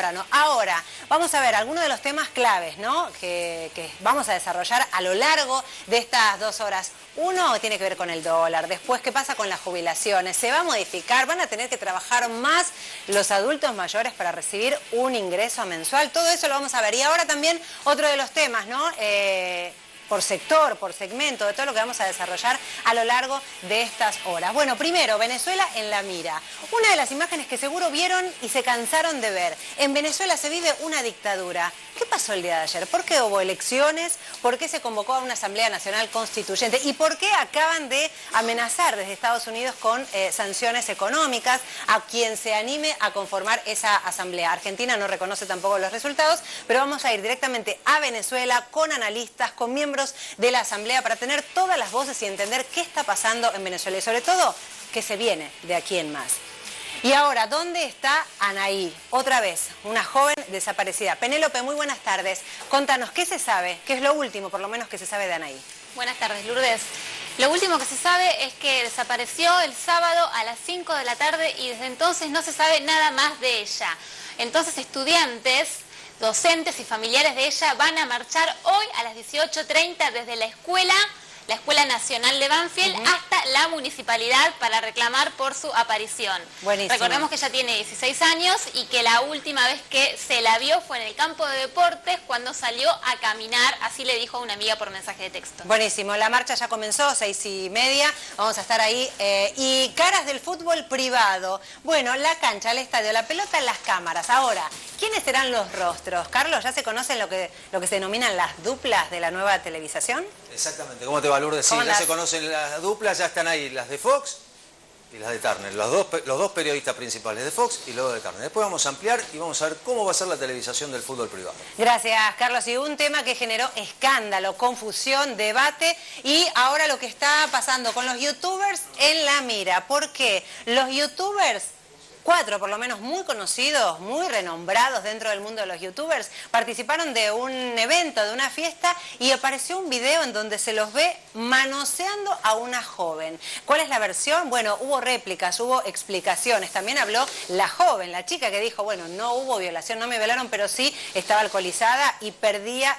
temprano. Ahora, vamos a ver algunos de los temas claves, ¿no? que vamos a desarrollar a lo largo de estas 2 horas. Uno tiene que ver con el dólar, después qué pasa con las jubilaciones, se va a modificar, van a tener que trabajar más los adultos mayores para recibir un ingreso mensual, todo eso lo vamos a ver. Y ahora también otro de los temas, ¿no? Por sector, por segmento, de todo lo que vamos a desarrollar a lo largo de estas horas. Bueno, primero, Venezuela en la mira. Una de las imágenes que seguro vieron y se cansaron de ver. En Venezuela se vive una dictadura. ¿Qué pasó el día de ayer? ¿Por qué hubo elecciones? ¿Por qué se convocó a una Asamblea Nacional Constituyente? ¿Y por qué acaban de amenazar desde Estados Unidos con sanciones económicas a quien se anime a conformar esa asamblea? Argentina no reconoce tampoco los resultados, pero vamos a ir directamente a Venezuela con analistas, con miembros de la Asamblea para tener todas las voces y entender qué está pasando en Venezuela y sobre todo qué se viene de aquí en más. Y ahora, ¿dónde está Anaí? Otra vez, una joven desaparecida. Penélope, muy buenas tardes. Contanos, ¿qué se sabe? ¿Qué es lo último, por lo menos, que se sabe de Anaí? Buenas tardes, Lourdes. Lo último que se sabe es que desapareció el sábado a las 5 de la tarde y desde entonces no se sabe nada más de ella. Entonces, estudiantes, docentes y familiares de ella van a marchar hoy a las 18:30 desde la Escuela Nacional de Banfield hasta la municipalidad para reclamar por su aparición. Buenísimo. Recordemos que ella tiene 16 años y que la última vez que se la vio fue en el campo de deportes cuando salió a caminar, así le dijo a una amiga por mensaje de texto. Buenísimo, la marcha ya comenzó, 6:30, vamos a estar ahí. Y caras del fútbol privado. Bueno, la cancha, el estadio, la pelota, las cámaras. Ahora, ¿quiénes serán los rostros? Carlos, ¿ya se conocen lo que se denominan las duplas de la nueva televisación? Exactamente, ¿cómo te va, Lourdes? Sí, ya se conocen las duplas, ya están ahí las de Fox y las de Turner, los dos periodistas principales de Fox y luego de Turner. Después vamos a ampliar y vamos a ver cómo va a ser la televisación del fútbol privado. Gracias, Carlos. Y un tema que generó escándalo, confusión, debate y ahora lo que está pasando con los youtubers en la mira. ¿Por qué? Los youtubers, 4 por lo menos muy conocidos, muy renombrados dentro del mundo de los youtubers, participaron de un evento, de una fiesta y apareció un video en donde se los ve manoseando a una joven. ¿Cuál es la versión? Bueno, hubo réplicas, hubo explicaciones. También habló la joven, la chica que dijo, bueno, no hubo violación, no me violaron, pero sí estaba alcoholizada y perdía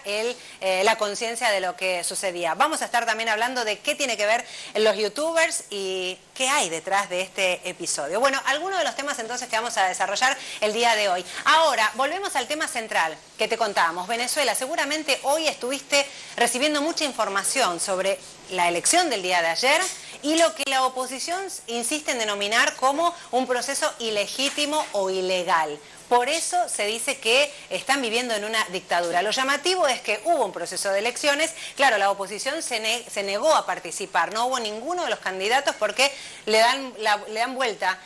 la conciencia de lo que sucedía. Vamos a estar también hablando de qué tiene que ver los youtubers y qué hay detrás de este episodio. Bueno, algunos de los temas entonces que vamos a desarrollar el día de hoy. Ahora, volvemos al tema central que te contábamos. Venezuela, seguramente hoy estuviste recibiendo mucha información sobre la elección del día de ayer y lo que la oposición insiste en denominar como un proceso ilegítimo o ilegal. Por eso se dice que están viviendo en una dictadura. Lo llamativo es que hubo un proceso de elecciones. Claro, la oposición se negó a participar. No hubo ninguno de los candidatos porque le dan vuelta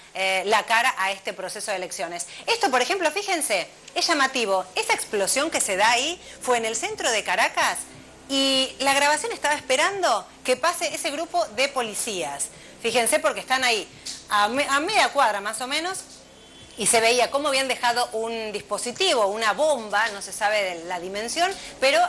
la cara a este proceso de elecciones. Esto, por ejemplo, fíjense, es llamativo. Esa explosión que se da ahí fue en el centro de Caracas y la grabación estaba esperando que pase ese grupo de policías. Fíjense porque están ahí a media cuadra más o menos. Y se veía cómo habían dejado un dispositivo, una bomba, no se sabe de la dimensión, pero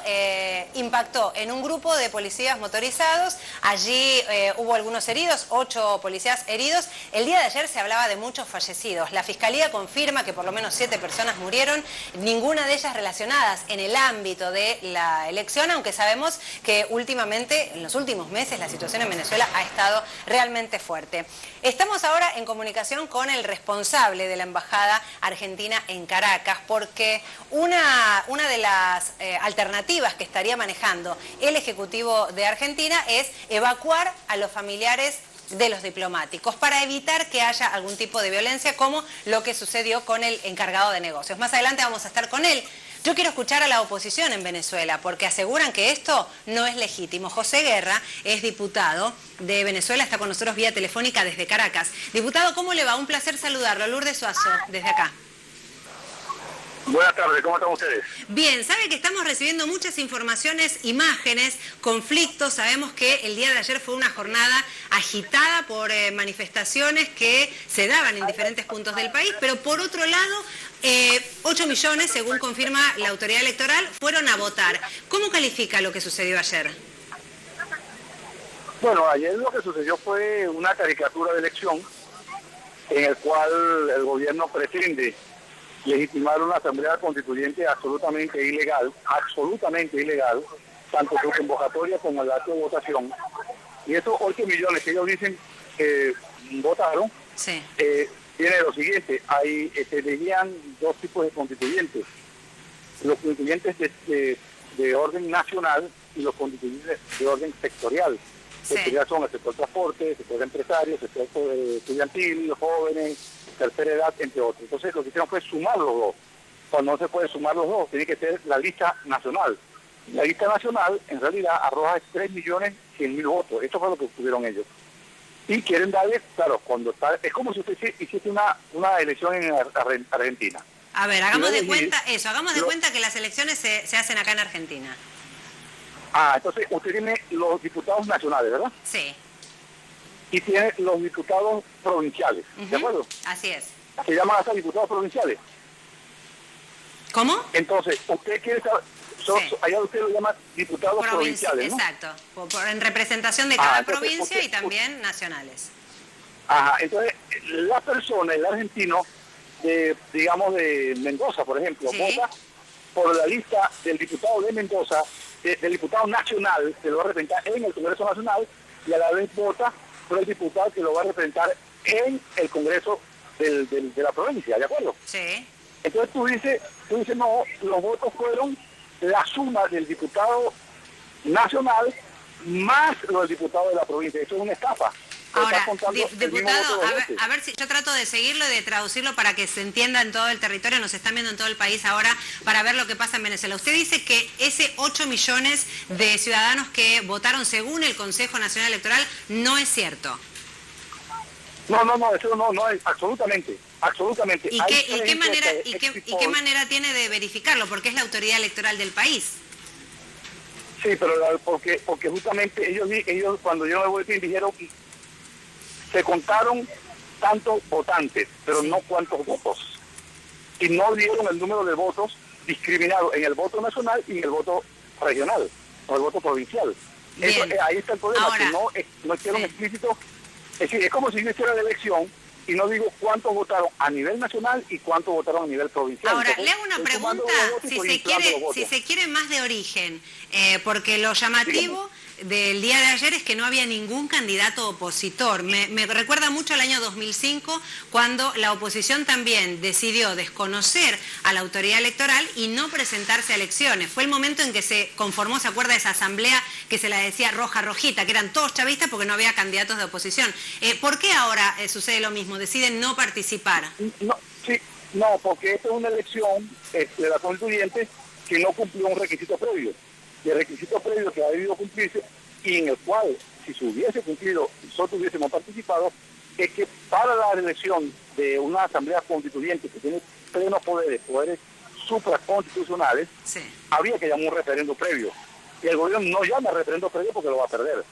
impactó en un grupo de policías motorizados. Allí hubo algunos heridos, 8 policías heridos. El día de ayer se hablaba de muchos fallecidos. La Fiscalía confirma que por lo menos 7 personas murieron, ninguna de ellas relacionadas en el ámbito de la elección, aunque sabemos que últimamente, en los últimos meses, la situación en Venezuela ha estado realmente fuerte. Estamos ahora en comunicación con el responsable de la Embajada Argentina en Caracas, porque una de las alternativas que estaría manejando el Ejecutivo de Argentina es evacuar a los familiares de los diplomáticos para evitar que haya algún tipo de violencia como lo que sucedió con el encargado de negocios. Más adelante vamos a estar con él. Yo quiero escuchar a la oposición en Venezuela porque aseguran que esto no es legítimo. José Guerra es diputado de Venezuela, está con nosotros vía telefónica desde Caracas. Diputado, ¿cómo le va? Un placer saludarlo. Lourdes Suazo, desde acá. Buenas tardes, ¿cómo están ustedes? Bien, sabe que estamos recibiendo muchas informaciones, imágenes, conflictos. Sabemos que el día de ayer fue una jornada agitada por manifestaciones que se daban en diferentes puntos del país, pero por otro lado, 8 millones, según confirma la autoridad electoral, fueron a votar. ¿Cómo califica lo que sucedió ayer? Bueno, ayer lo que sucedió fue una caricatura de elección en el cual el gobierno pretende legitimar una asamblea constituyente absolutamente ilegal, tanto su convocatoria como el acto de votación. Y esos 8 millones que ellos dicen que votaron, Sí. Tiene lo siguiente: se elegían dos tipos de constituyentes, los constituyentes de orden nacional y los constituyentes de orden sectorial. Sí. Sectorial son el sector transporte, el sector empresario, el sector estudiantil, los jóvenes, tercera edad, entre otros. Entonces lo que hicieron fue sumar los dos. Cuando no se pueden sumar los dos, tiene que ser la lista nacional. La lista nacional en realidad arroja 3.100.000 votos. Esto fue lo que obtuvieron ellos. Y quieren darle, claro, cuando está, es como si usted hiciese una elección en Argentina. A ver, hagamos de cuenta que las elecciones se hacen acá en Argentina. Entonces usted tiene los diputados nacionales, ¿verdad? Sí. Y tiene los diputados provinciales, ¿de acuerdo? Así es. Se llaman hasta diputados provinciales. ¿Cómo? Entonces, usted quiere saber, allá usted lo llama diputados provinciales, ¿no? Exacto, en representación de cada entonces, provincia y también nacionales. Entonces la persona, el argentino, digamos de Mendoza, por ejemplo, Sí. vota por la lista del diputado de Mendoza, del diputado nacional que lo va a representar en el Congreso Nacional, y a la vez vota por el diputado que lo va a representar en el Congreso de la provincia, ¿de acuerdo? Sí. Entonces tú dices, no, los votos fueron la suma del diputado nacional más los del diputado de la provincia. Eso es una estafa. Ahora, diputado, a ver si yo trato de seguirlo y de traducirlo para que se entienda en todo el territorio. Nos están viendo en todo el país ahora para ver lo que pasa en Venezuela. Usted dice que ese 8 millones de ciudadanos que votaron según el Consejo Nacional Electoral no es cierto. No, eso no es absolutamente. ¿Y qué manera tiene de verificarlo? Porque es la autoridad electoral del país. Sí, pero porque justamente ellos cuando yo me boletín dijeron se contaron tantos votantes, pero no cuántos votos. Y no dieron el número de votos discriminados en el voto nacional y en el voto regional, o el voto provincial. Eso, ahí está el problema. Ahora, que no hicieron explícito. Es decir, es como si yo hiciera la elección y no digo cuántos votaron a nivel nacional y cuántos votaron a nivel provincial. Ahora, entonces, le hago una pregunta, si se quiere más de origen, porque lo llamativo del día de ayer es que no había ningún candidato opositor. Me recuerda mucho al año 2005, cuando la oposición también decidió desconocer a la autoridad electoral y no presentarse a elecciones. Fue el momento en que se conformó, ¿se acuerda de esa asamblea que se la decía roja, rojita, que eran todos chavistas porque no había candidatos de oposición? ¿Por qué ahora sucede lo mismo? ¿Deciden no participar? No, porque esta es una elección de la constituyente que no cumplió un requisito previo. Y el requisito previo que ha debido cumplirse, y en el cual, si se hubiese cumplido, nosotros hubiésemos participado, es que para la elección de una asamblea constituyente que tiene plenos poderes supraconstitucionales, había que llamar un referendo previo. Y el gobierno no llama referendo previo porque lo va a perder.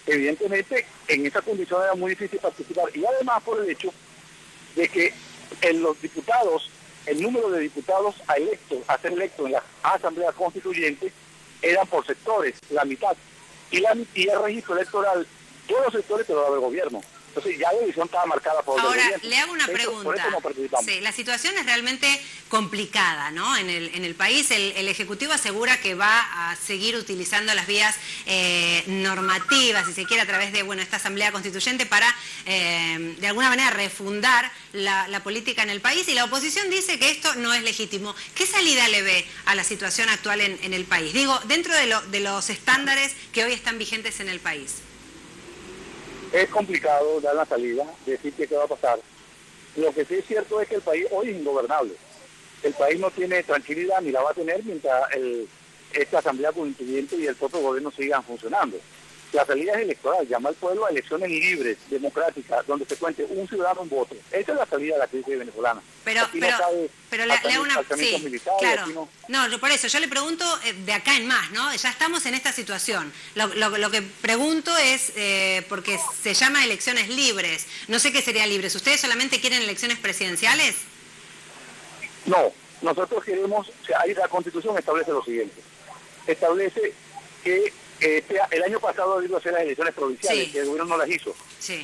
Evidentemente, en esa condición era muy difícil participar. Y además por el hecho de que los diputados, el número de diputados a ser electos en la asamblea constituyente eran por sectores, la mitad. Y el registro electoral, todos los sectores te lo daba el gobierno. Entonces ya la elección estaba marcada por el gobierno. Ahora, le hago una pregunta. Por eso no participamos. Sí, la situación es realmente complicada, ¿no? En el país el Ejecutivo asegura que va a seguir utilizando las vías normativas, si se quiere, a través de esta Asamblea Constituyente para, de alguna manera, refundar la política en el país, y la oposición dice que esto no es legítimo. ¿Qué salida le ve a la situación actual en el país? Digo, dentro de los estándares que hoy están vigentes en el país. Es complicado dar la salida, decir qué va a pasar. Lo que sí es cierto es que el país hoy es ingobernable. El país no tiene tranquilidad ni la va a tener mientras esta Asamblea Constituyente y el propio gobierno sigan funcionando. La salida es electoral, llama al pueblo a elecciones libres, democráticas, donde se cuente un ciudadano un voto. Esa es la salida de la crisis venezolana. Pero le hago una... Sí, claro. No, por eso yo le pregunto de acá en más, ¿no? Ya estamos en esta situación. Lo que pregunto es, porque se llama elecciones libres. No sé qué sería libres. ¿Ustedes solamente quieren elecciones presidenciales? No, nosotros queremos... la Constitución establece lo siguiente. Establece que el año pasado debió hacer las elecciones provinciales, que el gobierno no las hizo.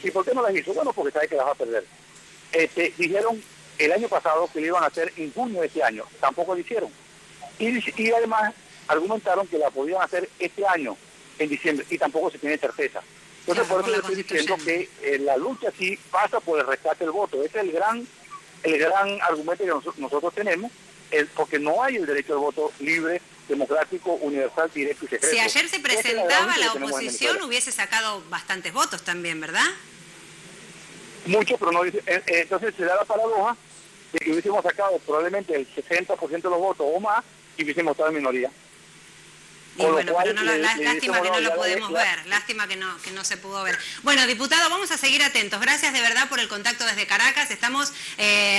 ¿Y por qué no las hizo? Bueno, porque sabe que las va a perder. Dijeron el año pasado que lo iban a hacer en junio de este año. Tampoco lo hicieron. Y además argumentaron que la podían hacer este año, en diciembre, y tampoco se tiene certeza. Entonces, por eso le estoy diciendo que la lucha sí pasa por el rescate del voto. Ese es el gran argumento que nosotros tenemos, porque no hay el derecho al voto libre, democrático, universal, directo y secreto. Si ayer se presentaba la oposición, hubiese sacado bastantes votos también, ¿verdad? Muchos, pero no dice. Entonces se da la paradoja de que hubiésemos sacado probablemente el 60% de los votos o más y hubiésemos estado en minoría. Y bueno, pero no, lástima que no lo podemos ver, lástima que no se pudo ver. Bueno, diputado, vamos a seguir atentos. Gracias de verdad por el contacto desde Caracas. Estamos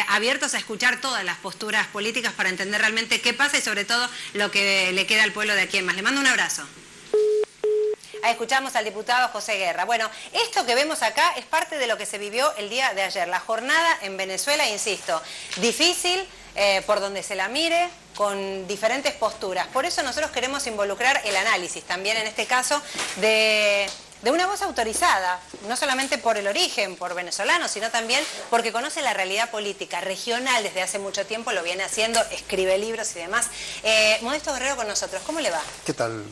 abiertos a escuchar todas las posturas políticas para entender realmente qué pasa y sobre todo lo que le queda al pueblo de aquí en más. Le mando un abrazo. Ahí escuchamos al diputado José Guerra. Bueno, esto que vemos acá es parte de lo que se vivió el día de ayer. La jornada en Venezuela, insisto, difícil por donde se la mire, con diferentes posturas. Por eso nosotros queremos involucrar el análisis también en este caso de una voz autorizada, no solamente por el origen, por venezolano, sino también porque conoce la realidad política regional desde hace mucho tiempo, lo viene haciendo, escribe libros y demás. Modesto Guerrero con nosotros, ¿cómo le va? ¿Qué tal?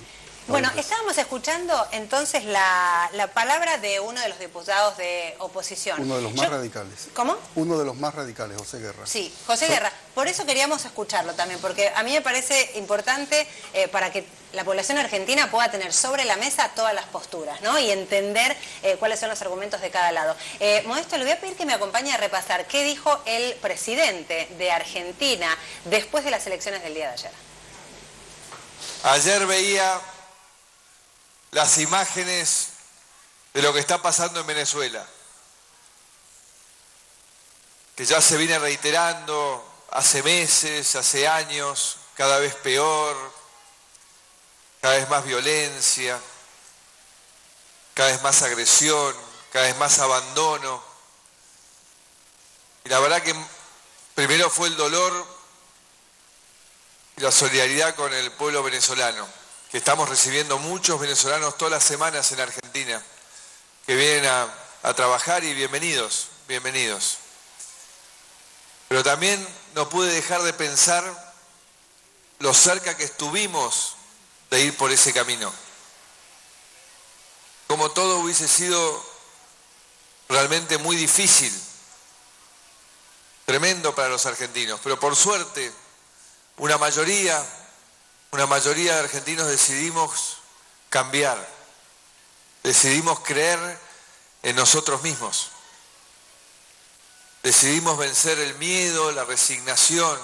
Bueno, estábamos escuchando entonces la palabra de uno de los diputados de oposición. Uno de los más radicales. ¿Cómo? Uno de los más radicales, José Guerra. Sí, José Guerra. Por eso queríamos escucharlo también, porque a mí me parece importante para que la población argentina pueda tener sobre la mesa todas las posturas, ¿no? Y entender cuáles son los argumentos de cada lado. Modesto, le voy a pedir que me acompañe a repasar qué dijo el presidente de Argentina después de las elecciones del día de ayer. Ayer veía las imágenes de lo que está pasando en Venezuela, que ya se viene reiterando hace meses, hace años, cada vez peor, cada vez más violencia, cada vez más agresión, cada vez más abandono. Y la verdad que primero fue el dolor y la solidaridad con el pueblo venezolano, que estamos recibiendo muchos venezolanos todas las semanas en Argentina, que vienen a trabajar y bienvenidos, bienvenidos. Pero también no pude dejar de pensar lo cerca que estuvimos de ir por ese camino. Como todo hubiese sido realmente muy difícil, tremendo para los argentinos, pero por suerte una mayoría de argentinos decidimos cambiar, decidimos creer en nosotros mismos, decidimos vencer el miedo, la resignación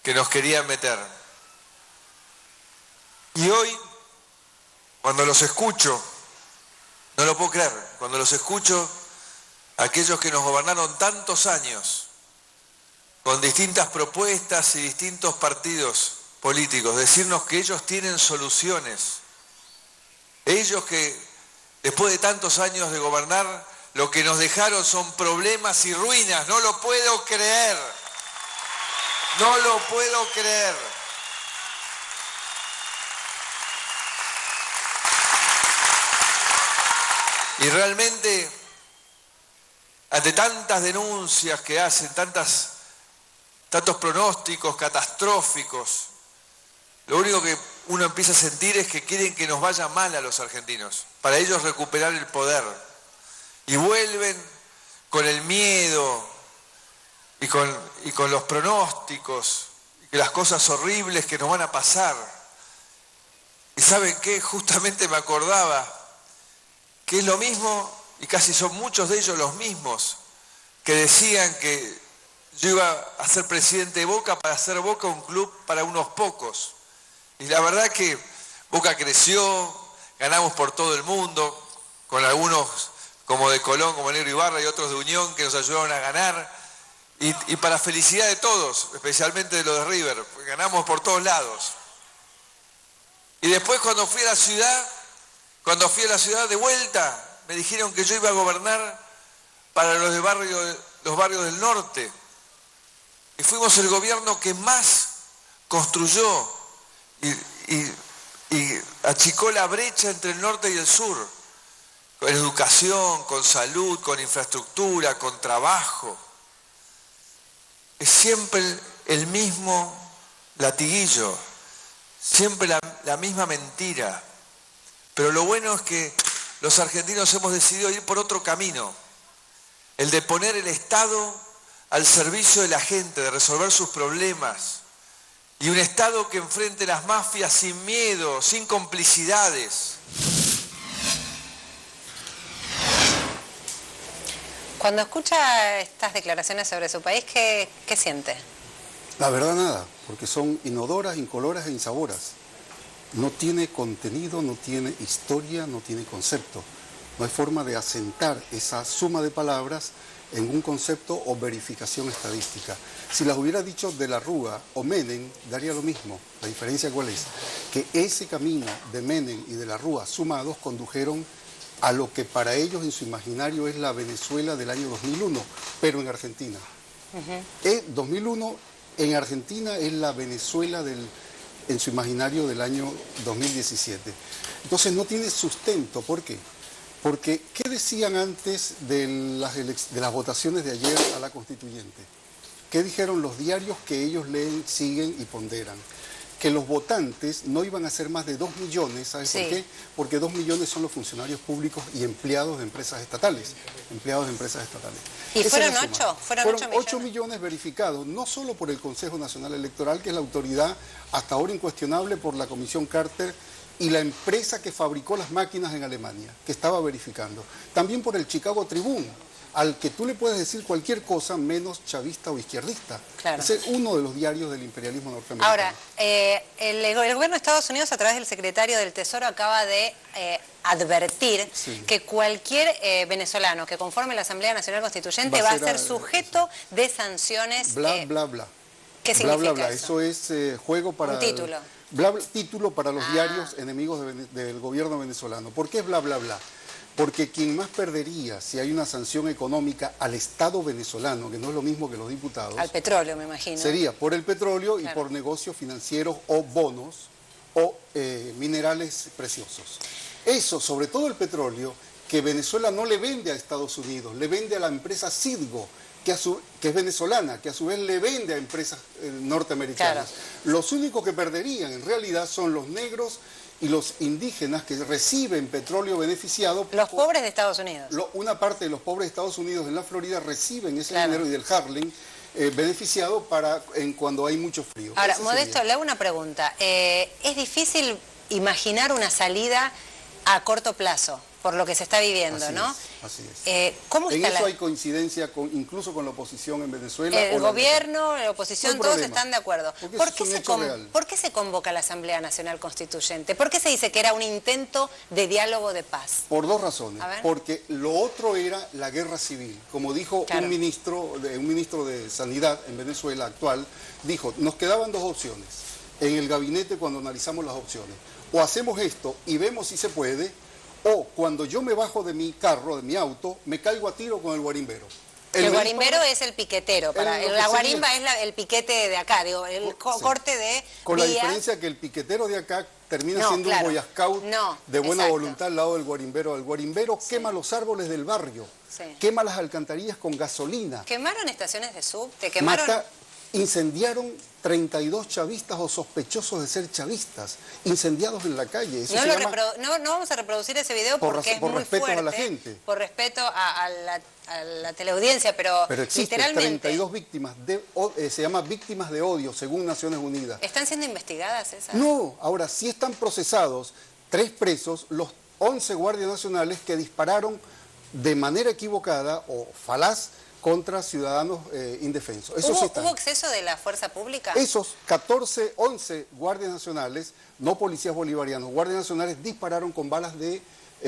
que nos querían meter. Y hoy, cuando los escucho, no lo puedo creer, cuando los escucho, aquellos que nos gobernaron tantos años, con distintas propuestas y distintos partidos políticos, decirnos que ellos tienen soluciones. Ellos que después de tantos años de gobernar, lo que nos dejaron son problemas y ruinas. No lo puedo creer. No lo puedo creer. Y realmente, ante tantas denuncias que hacen, tantos pronósticos catastróficos, lo único que uno empieza a sentir es que quieren que nos vaya mal a los argentinos, para ellos recuperar el poder. Y vuelven con el miedo y con los pronósticos, y que las cosas horribles que nos van a pasar. Y ¿saben qué? Justamente me acordaba que es lo mismo, y casi son muchos de ellos los mismos, que decían que yo iba a ser presidente de Boca para hacer Boca un club para unos pocos. Y la verdad que Boca creció, ganamos por todo el mundo, con algunos como de Colón, como Negro Ibarra y otros de Unión que nos ayudaron a ganar. Y para felicidad de todos, especialmente de los de River, ganamos por todos lados. Y después cuando fui a la ciudad de vuelta, me dijeron que yo iba a gobernar para los barrios del norte. Y fuimos el gobierno que más construyó y achicó la brecha entre el norte y el sur, con educación, con salud, con infraestructura, con trabajo. es siempre el mismo latiguillo, siempre la misma mentira. Pero lo bueno es que los argentinos hemos decidido ir por otro camino, el de poner el Estado al servicio de la gente, de resolver sus problemas, y un Estado que enfrente las mafias sin miedo, sin complicidades. Cuando escucha estas declaraciones sobre su país, ¿qué siente? La verdad nada, porque son inodoras, incoloras e insaboras. No tiene contenido, no tiene historia, no tiene concepto. No hay forma de asentar esa suma de palabras en un concepto o verificación estadística. Si las hubiera dicho de la Rúa o Menem, daría lo mismo. La diferencia ¿cuál es? Que ese camino de Menem y de la Rúa sumados condujeron a lo que para ellos en su imaginario es la Venezuela del año 2001, pero en Argentina. 2001 en Argentina es la Venezuela en su imaginario del año 2017. Entonces no tiene sustento. ¿Por qué? Porque, ¿qué decían antes de las votaciones de ayer a la Constituyente? ¿Qué dijeron los diarios que ellos leen, siguen y ponderan? Que los votantes no iban a ser más de 2 millones, ¿sabes por qué? Porque 2 millones son los funcionarios públicos y empleados de empresas estatales. ¿Y fueron 8? Fueron 8 millones verificados, no solo por el Consejo Nacional Electoral, que es la autoridad hasta ahora incuestionable por la Comisión Carter, y la empresa que fabricó las máquinas en Alemania, que estaba verificando. También por el Chicago Tribune, al que tú le puedes decir cualquier cosa menos chavista o izquierdista. Claro. Ese es uno de los diarios del imperialismo norteamericano. Ahora, el gobierno de Estados Unidos, a través del secretario del Tesoro, acaba de advertir que cualquier venezolano que conforme la Asamblea Nacional Constituyente va a ser sujeto de sanciones. Bla, bla, bla. ¿Qué significa eso? Eso es juego para... Un título. Título para los diarios enemigos del gobierno venezolano. ¿Por qué es bla, bla, bla? Porque quien más perdería si hay una sanción económica al Estado venezolano, que no es lo mismo que los diputados... Al petróleo, me imagino. Sería por el petróleo y por negocios financieros o bonos o minerales preciosos. Eso, sobre todo el petróleo, que Venezuela no le vende a Estados Unidos, le vende a la empresa Citgo, que es venezolana, que a su vez le vende a empresas norteamericanas. Claro. Los únicos que perderían en realidad son los negros y los indígenas que reciben petróleo beneficiado. Los pobres de Estados Unidos. Una parte de los pobres de Estados Unidos en la Florida reciben ese dinero, y del Harlem beneficiado cuando hay mucho frío. Ahora, Modesto, le hago una pregunta. ¿Es difícil imaginar una salida a corto plazo por lo que se está viviendo, ¿no? Así es. ¿Cómo está eso hay coincidencia incluso con la oposición en Venezuela. El gobierno, la oposición, todos están de acuerdo. ¿Por qué se convoca la Asamblea Nacional Constituyente? ¿Por qué se dice que era un intento de diálogo de paz? Por 2 razones. Porque lo otro era la guerra civil. Como dijo un ministro de Sanidad en Venezuela actual, dijo, nos quedaban 2 opciones en el gabinete cuando analizamos las opciones. O hacemos esto y vemos si se puede, o cuando yo me bajo de mi carro, de mi auto, me caigo a tiro con el guarimbero. El guarimbero es el piquetero. La guarimba es el piquete de acá, digo, el corte de Con la diferencia que el piquetero de acá termina siendo un boy scout de buena voluntad al lado del guarimbero. El guarimbero quema los árboles del barrio, quema las alcantarillas con gasolina. ¿Quemaron estaciones de subte? Incendiaron 32 chavistas o sospechosos de ser chavistas, incendiados en la calle. Eso no vamos a reproducir ese video porque es muy respeto fuerte, a la gente. Por respeto a la teleaudiencia, pero existe literalmente 32 víctimas, se llama víctimas de odio, según Naciones Unidas. ¿Están siendo investigadas esas? No, ahora sí están procesados 3 presos, los 11 guardias nacionales que dispararon de manera equivocada o falaz contra ciudadanos indefensos. ¿Hubo exceso de la fuerza pública? Esos 11 guardias nacionales, no policías bolivarianos, guardias nacionales dispararon con balas de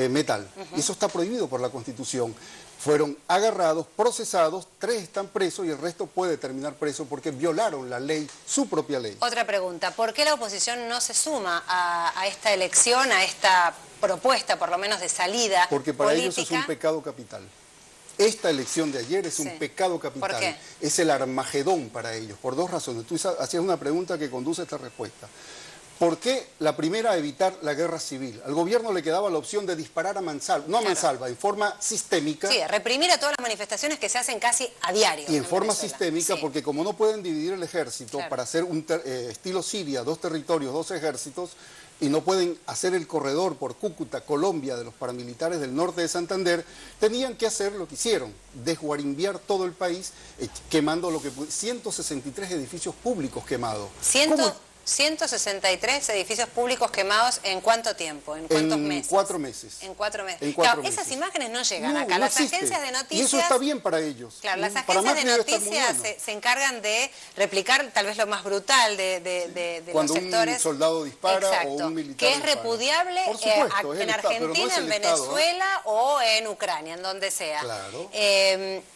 metal. Y eso está prohibido por la Constitución. Fueron agarrados, procesados, 3 están presos y el resto puede terminar preso porque violaron la ley, su propia ley. Otra pregunta, ¿por qué la oposición no se suma a esta elección, a esta propuesta, por lo menos de salida Porque para política? ellos es un pecado capital. Esta elección de ayer es un pecado capital. ¿Por qué? Es el Armagedón para ellos, por 2 razones. Tú hacías una pregunta que conduce a esta respuesta. ¿Por qué? La primera, evitar la guerra civil. Al gobierno le quedaba la opción de disparar a mansalva, no a mansalva, en forma sistémica. Sí, reprimir a todas las manifestaciones que se hacen casi a diario. Y en forma sistémica, porque como no pueden dividir el ejército para hacer un estilo Siria, 2 territorios, 2 ejércitos, y no pueden hacer el corredor por Cúcuta, Colombia, de los paramilitares del norte de Santander, tenían que hacer lo que hicieron, desguarimbiar todo el país, quemando 163 edificios públicos quemados. 163 edificios públicos quemados, ¿en cuánto tiempo? ¿En cuántos meses? 4 meses. En 4 meses. En 4 meses. Esas imágenes no llegan acá. Las agencias de noticias... Y eso está bien para ellos. Claro, las agencias de noticias se encargan de replicar tal vez lo más brutal de los sectores. Cuando un soldado dispara o un militar que es repudiable en Argentina, en Venezuela o en Ucrania, en donde sea. Claro.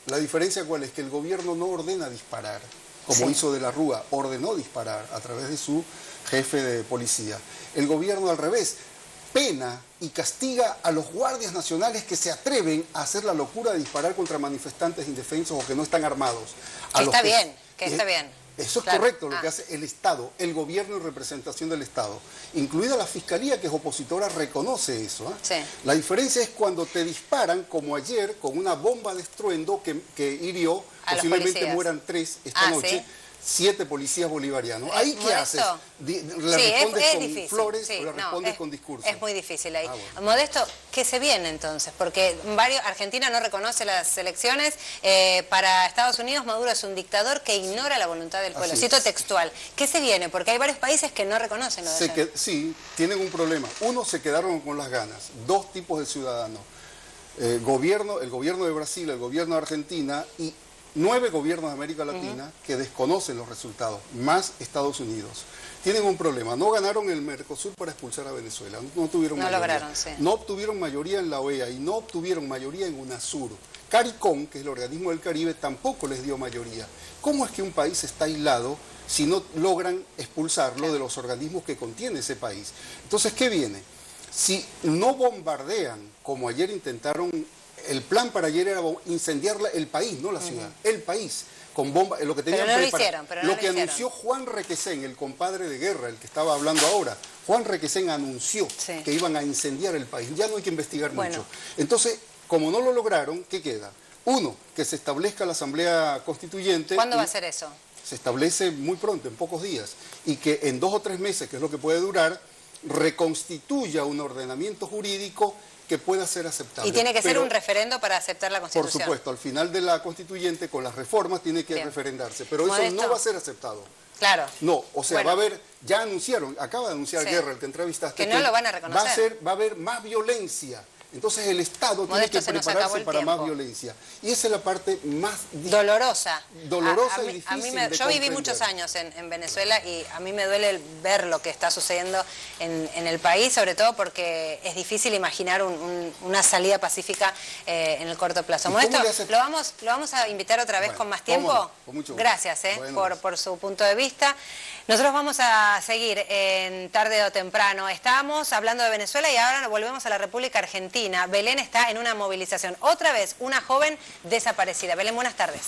La diferencia ¿cuál es? Que el gobierno no ordena disparar, como hizo De la Rúa, ordenó disparar a través de su jefe de policía. El gobierno al revés, pena y castiga a los guardias nacionales que se atreven a hacer la locura de disparar contra manifestantes indefensos o que no están armados. Está bien. Eso es correcto, lo que hace el Estado, el gobierno y representación del Estado. Incluida la Fiscalía, que es opositora, reconoce eso. La diferencia es cuando te disparan, como ayer, con una bomba de estruendo que hirió, posiblemente mueran 3 esta noche. 7 policías bolivarianos. ¿Ahí qué haces? ¿Le respondes con difícil, flores o le respondes con discursos? Es muy difícil ahí. Bueno. Modesto, ¿qué se viene entonces? Porque Argentina no reconoce las elecciones. Para Estados Unidos, Maduro es un dictador que ignora la voluntad del pueblo. Cito textual. ¿Qué se viene? Porque hay varios países que no reconocen lo de ayer. Sí, tienen un problema. Uno, se quedaron con las ganas. 2 tipos de ciudadanos. El gobierno de Brasil, el gobierno de Argentina y 9 gobiernos de América Latina que desconocen los resultados, más Estados Unidos. Tienen un problema, no ganaron el Mercosur para expulsar a Venezuela, no tuvieron mayoría. Lograron, no obtuvieron mayoría en la OEA y no obtuvieron mayoría en UNASUR. CARICOM, que es el organismo del Caribe, tampoco les dio mayoría. ¿Cómo es que un país está aislado si no logran expulsarlo de los organismos que contiene ese país? Entonces, ¿qué viene? Si no bombardean, como ayer intentaron. El plan para ayer era incendiar el país, no la ciudad, el país, con bombas, lo que tenían preparado. Lo que anunció Juan Requesén, el compadre de Guerra, el que estaba hablando ahora, Juan Requesén anunció que iban a incendiar el país. Ya no hay que investigar mucho. Entonces, como no lo lograron, ¿qué queda? Uno, que se establezca la Asamblea Constituyente. ¿Cuándo va a ser eso? Se establece muy pronto, en pocos días, y que en 2 o 3 meses, que es lo que puede durar, reconstituya un ordenamiento jurídico que pueda ser aceptable. Y tiene que ser un referendo para aceptar la Constitución. Por supuesto, al final de la Constituyente, con las reformas, tiene que referendarse. Pero eso no va a ser aceptado. Claro. No, o sea, va a haber, ya anunciaron, acaba de anunciar Guerra, el que entrevistaste, que no lo van a reconocer. Va a haber más violencia. Entonces el Estado tiene que prepararse para más violencia. Y esa es la parte más dolorosa y difícil yo viví muchos años en Venezuela y a mí me duele ver lo que está sucediendo en el país, sobre todo porque es difícil imaginar una salida pacífica en el corto plazo. Modesto, ¿lo vamos a invitar otra vez con más tiempo? Con mucho gusto. Gracias por su punto de vista. Nosotros vamos a seguir en Tarde o Temprano. Estamos hablando de Venezuela y ahora volvemos a la República Argentina. Belén está en una movilización. Otra vez, una joven desaparecida. Belén, buenas tardes.